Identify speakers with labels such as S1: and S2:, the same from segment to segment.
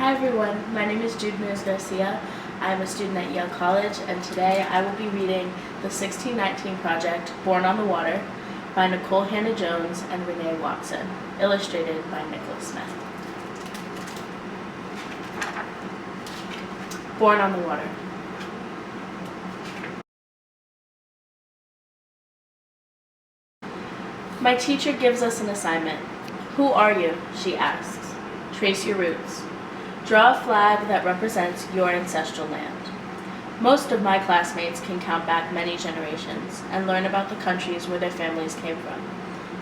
S1: Hi everyone, my name is Jude Mears Garcia. I'm a student at Yale College, and today I will be reading the 1619 project, Born on the Water, by Nicole Hannah-Jones and Renee Watson, illustrated by Nicholas Smith. Born on the Water. My teacher gives us an assignment. Who are you? She asks. Trace your roots. Draw a flag that represents your ancestral land. Most of my classmates can count back many generations and learn about the countries where their families came from.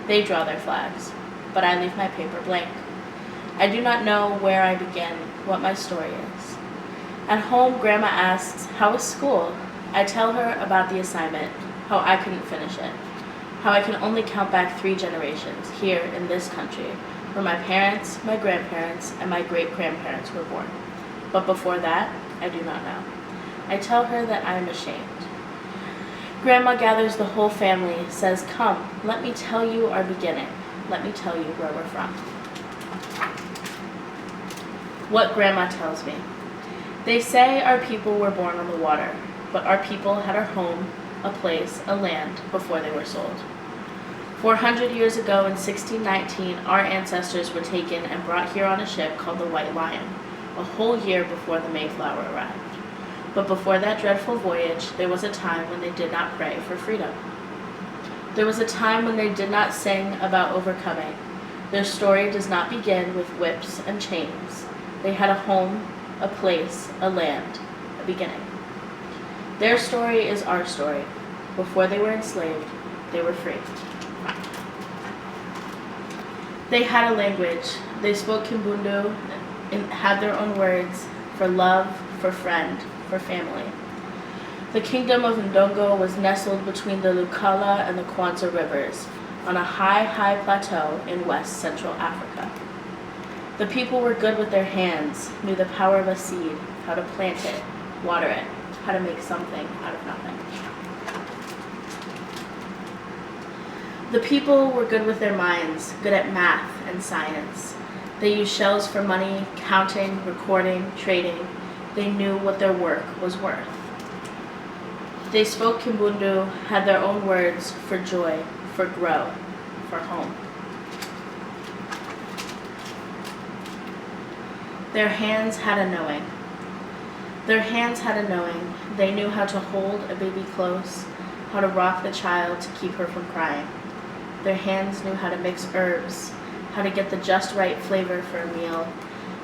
S1: They draw their flags, but I leave my paper blank. I do not know where I begin, what my story is. At home, Grandma asks, how was school? I tell her about the assignment, how I couldn't finish it, how I can only count back 3 generations here in this country, where my parents, my grandparents, and my great-grandparents were born. But before that, I do not know. I tell her that I am ashamed. Grandma gathers the whole family, says, come, let me tell you our beginning. Let me tell you where we're from. What Grandma tells me. They say our people were born on the water, but our people had a home, a place, a land before they were sold. 400 years ago in 1619, our ancestors were taken and brought here on a ship called the White Lion, a whole year before the Mayflower arrived. But before that dreadful voyage, there was a time when they did not pray for freedom. There was a time when they did not sing about overcoming. Their story does not begin with whips and chains. They had a home, a place, a land, a beginning. Their story is our story. Before they were enslaved, they were free. They had a language. They spoke Kimbundu and had their own words for love, for friend, for family. The kingdom of Ndongo was nestled between the Lukala and the Kwanza rivers on a high plateau in west central Africa. The people were good with their hands, knew the power of a seed, how to plant it, water it, how to make something out of nothing. The people were good with their minds, good at math and science. They used shells for money, counting, recording, trading. They knew what their work was worth. They spoke Kimbundu, had their own words for joy, for grow, for home. Their hands had a knowing. Their hands had a knowing. They knew how to hold a baby close, how to rock the child to keep her from crying. Their hands knew how to mix herbs, how to get the just right flavor for a meal.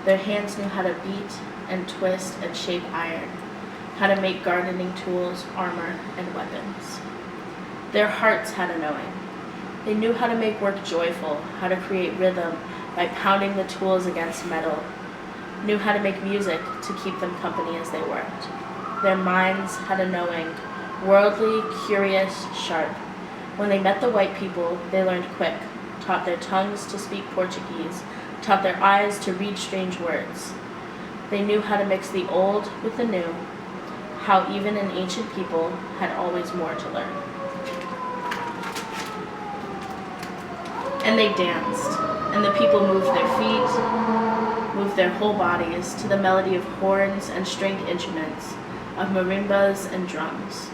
S1: Their hands knew how to beat and twist and shape iron, how to make gardening tools, armor, and weapons. Their hearts had a knowing. They knew how to make work joyful, how to create rhythm by pounding the tools against metal, knew how to make music to keep them company as they worked. Their minds had a knowing, worldly, curious, sharp. When they met the white people, they learned quick, taught their tongues to speak Portuguese, taught their eyes to read strange words. They knew how to mix the old with the new, how even an ancient people had always more to learn. And they danced, and the people moved their feet, moved their whole bodies to the melody of horns and stringed instruments, of marimbas and drums.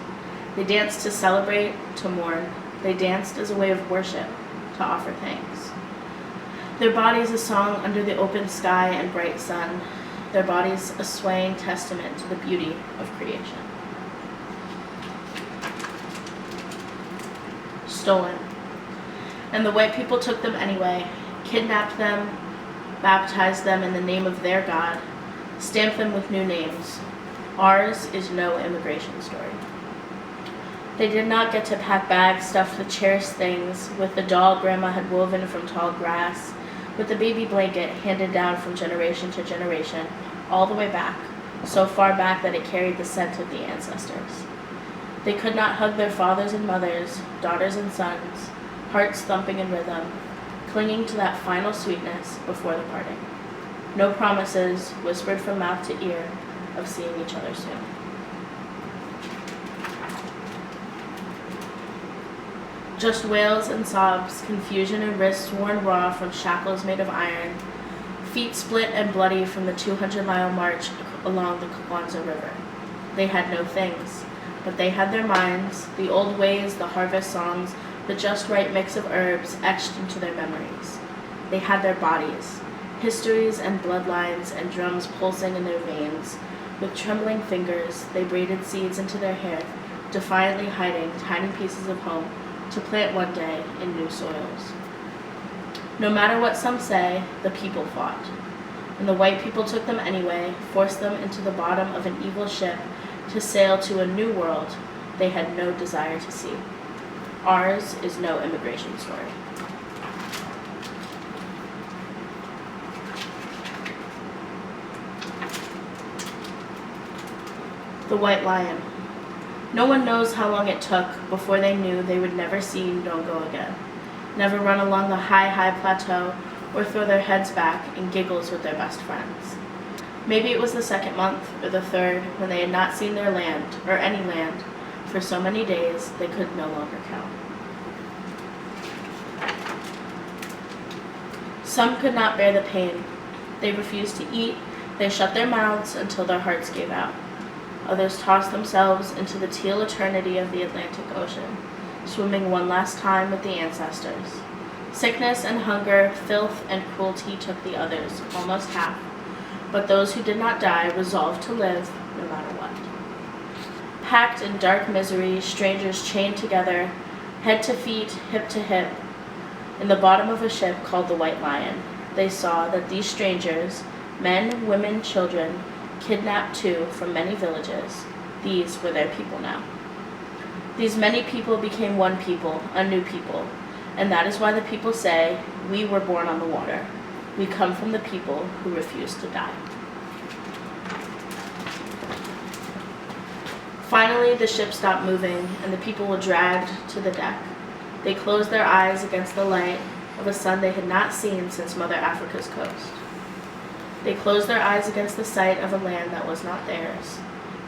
S1: They danced to celebrate, to mourn. They danced as a way of worship, to offer thanks. Their bodies a song under the open sky and bright sun. Their bodies a swaying testament to the beauty of creation. Stolen. And the white people took them anyway, kidnapped them, baptized them in the name of their God, stamped them with new names. Ours is no immigration story. They did not get to pack bags stuffed with cherished things, with the doll Grandma had woven from tall grass, with the baby blanket handed down from generation to generation, all the way back, so far back that it carried the scent of the ancestors. They could not hug their fathers and mothers, daughters and sons, hearts thumping in rhythm, clinging to that final sweetness before the parting. No promises, whispered from mouth to ear, of seeing each other soon. Just wails and sobs, confusion and wrists worn raw from shackles made of iron, feet split and bloody from the 200-mile march along the Kwanzaa River. They had no things, but they had their minds, the old ways, the harvest songs, the just right mix of herbs etched into their memories. They had their bodies, histories and bloodlines and drums pulsing in their veins. With trembling fingers, they braided seeds into their hair, defiantly hiding tiny pieces of home to plant one day in new soils. No matter what some say, the people fought. And the white people took them anyway, forced them into the bottom of an evil ship to sail to a new world they had no desire to see. Ours is no immigration story. The White Lion. No one knows how long it took before they knew they would never see Ndongo again, never run along the high plateau or throw their heads back in giggles with their best friends. Maybe it was the second month or the third when they had not seen their land, or any land, for so many days they could no longer count. Some could not bear the pain. They refused to eat. They shut their mouths until their hearts gave out. Others tossed themselves into the teal eternity of the Atlantic Ocean, swimming one last time with the ancestors. Sickness and hunger, filth and cruelty took the others, almost half, but those who did not die resolved to live no matter what. Packed in dark misery, strangers chained together, head to feet, hip to hip, in the bottom of a ship called the White Lion, they saw that these strangers, men, women, children, kidnapped too from many villages, these were their people now. These many people became one people, a new people, and that is why the people say, we were born on the water. We come from the people who refused to die. Finally, the ship stopped moving, and the people were dragged to the deck. They closed their eyes against the light of a sun they had not seen since Mother Africa's coast. They closed their eyes against the sight of a land that was not theirs.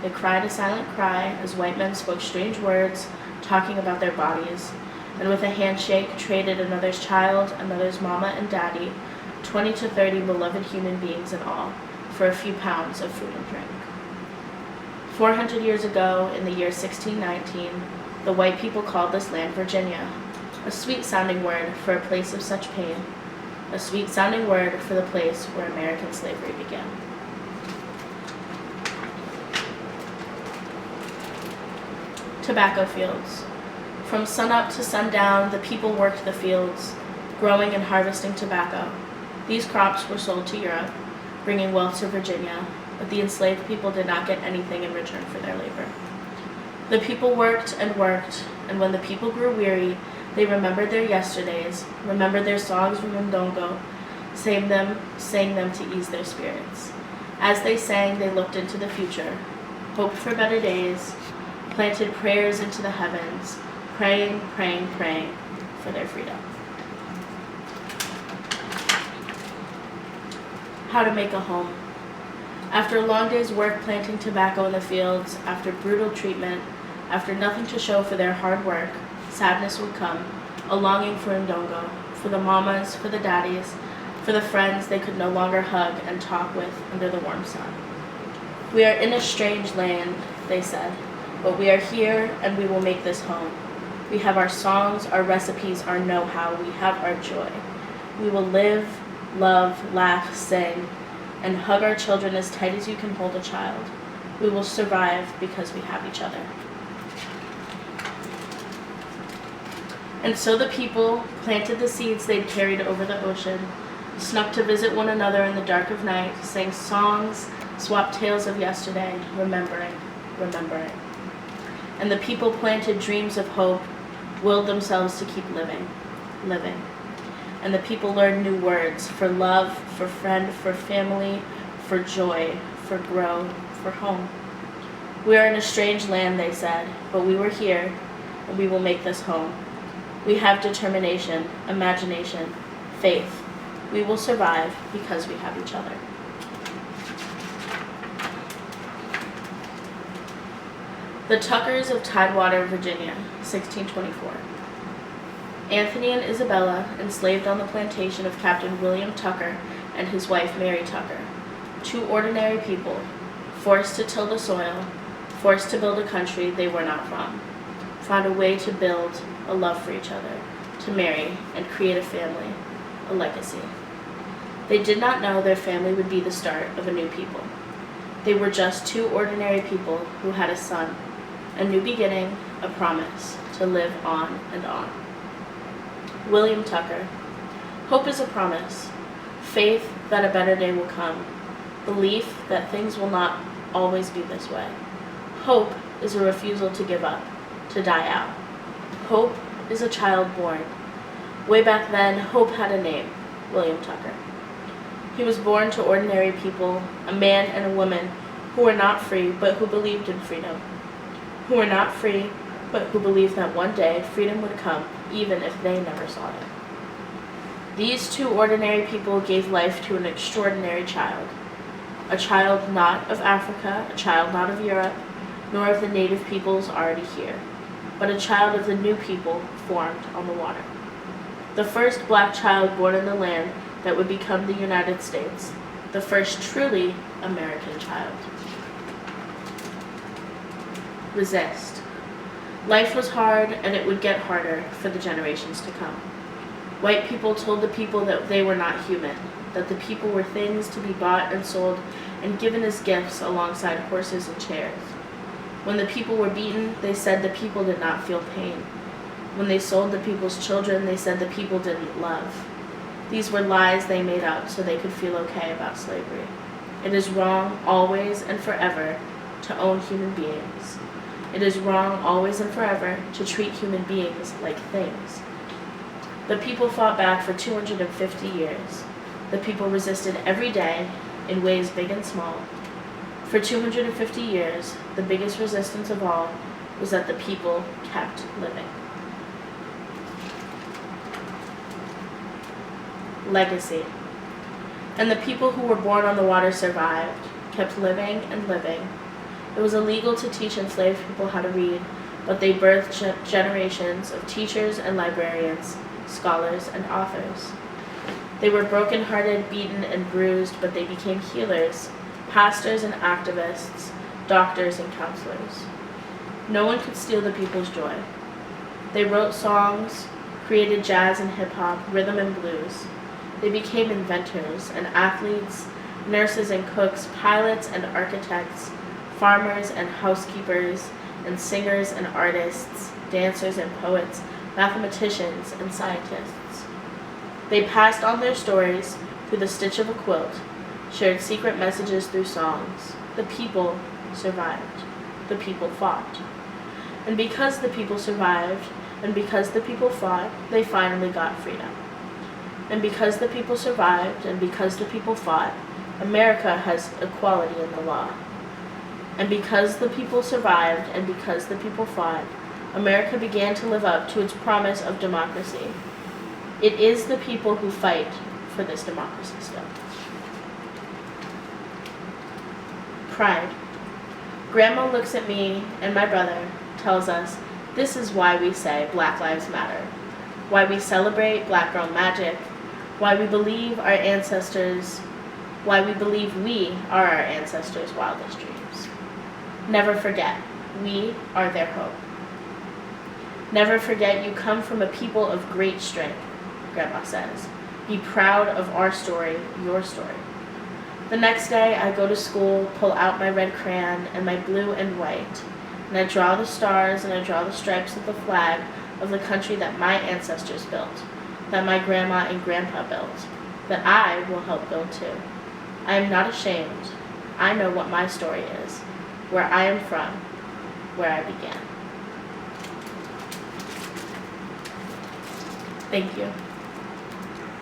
S1: They cried a silent cry as white men spoke strange words, talking about their bodies, and with a handshake traded another's child, another's mama and daddy, 20 to 30 beloved human beings in all, for a few pounds of food and drink. 400 years ago, in the year 1619, the white people called this land Virginia, a sweet-sounding word for a place of such pain, a sweet-sounding word for the place where American slavery began. Tobacco fields. From sunup to sundown, the people worked the fields, growing and harvesting tobacco. These crops were sold to Europe, bringing wealth to Virginia, but the enslaved people did not get anything in return for their labor. The people worked, and when the people grew weary, they remembered their yesterdays, remembered their songs from Ndongo, sang them to ease their spirits. As they sang, they looked into the future, hoped for better days, planted prayers into the heavens, praying for their freedom. How to make a home. After a long day's work planting tobacco in the fields, after brutal treatment, after nothing to show for their hard work, sadness would come, a longing for Ndongo, for the mamas, for the daddies, for the friends they could no longer hug and talk with under the warm sun. We are in a strange land, they said, but we are here and we will make this home. We have our songs, our recipes, our know-how, we have our joy. We will live, love, laugh, sing, and hug our children as tight as you can hold a child. We will survive because we have each other. And so the people planted the seeds they'd carried over the ocean, snuck to visit one another in the dark of night, sang songs, swapped tales of yesterday, remembering. And the people planted dreams of hope, willed themselves to keep living. And the people learned new words for love, for friend, for family, for joy, for grow, for home. We are in a strange land, they said, but we were here, and we will make this home. We have determination, imagination, faith. We will survive because we have each other. The Tuckers of Tidewater, Virginia, 1624. Anthony and Isabella, enslaved on the plantation of Captain William Tucker and his wife Mary Tucker, two ordinary people, forced to till the soil, forced to build a country they were not from, found a way to build a love for each other, to marry and create a family, a legacy. They did not know their family would be the start of a new people. They were just two ordinary people who had a son, a new beginning, a promise to live on and on. William Tucker. Hope is a promise, faith that a better day will come, belief that things will not always be this way. Hope is a refusal to give up, to die out. Hope is a child born. Way back then, hope had a name, William Tucker. He was born to ordinary people, a man and a woman who were not free but who believed in freedom, who were not free but who believed that one day freedom would come even if they never saw it. These two ordinary people gave life to an extraordinary child, a child not of Africa, a child not of Europe, nor of the native peoples already here, but a child of the new people formed on the water. The first black child born in the land that would become the United States, the first truly American child. Resist. Life was hard, and it would get harder for the generations to come. White people told the people that they were not human, that the people were things to be bought and sold and given as gifts alongside horses and chairs. When the people were beaten, they said the people did not feel pain. When they sold the people's children, they said the people didn't love. These were lies they made up so they could feel okay about slavery. It is wrong, always and forever, to own human beings. It is wrong, always and forever, to treat human beings like things. The people fought back for 250 years. The people resisted every day in ways big and small. For 250 years, the biggest resistance of all was that the people kept living. Legacy. And the people who were born on the water survived, kept living and living. It was illegal to teach enslaved people how to read, but they birthed generations of teachers and librarians, scholars and authors. They were broken-hearted, beaten, and bruised, but they became healers, pastors and activists, doctors and counselors. No one could steal the people's joy. They wrote songs, created jazz and hip-hop, rhythm and blues. They became inventors and athletes, nurses and cooks, pilots and architects, farmers and housekeepers, and singers and artists, dancers and poets, mathematicians and scientists. They passed on their stories through the stitch of a quilt, shared secret messages through songs. The people survived. The people fought. And because the people survived, and because the people fought, they finally got freedom. And because the people survived, and because the people fought, America has equality in the law. And because the people survived, and because the people fought, America began to live up to its promise of democracy. It is the people who fight for this democracy still. Pride. Grandma looks at me and my brother, tells us, this is why we say Black Lives Matter, why we celebrate Black Girl Magic, why we believe our ancestors, why we believe we are our ancestors' wildest dreams. Never forget, we are their hope. Never forget you come from a people of great strength, Grandma says. Be proud of our story, your story. The next day I go to school, pull out my red crayon and my blue and white, and I draw the stars and I draw the stripes of the flag of the country that my ancestors built, that my grandma and grandpa built, that I will help build too. I am not ashamed. I know what my story is, where I am from, where I began. Thank you.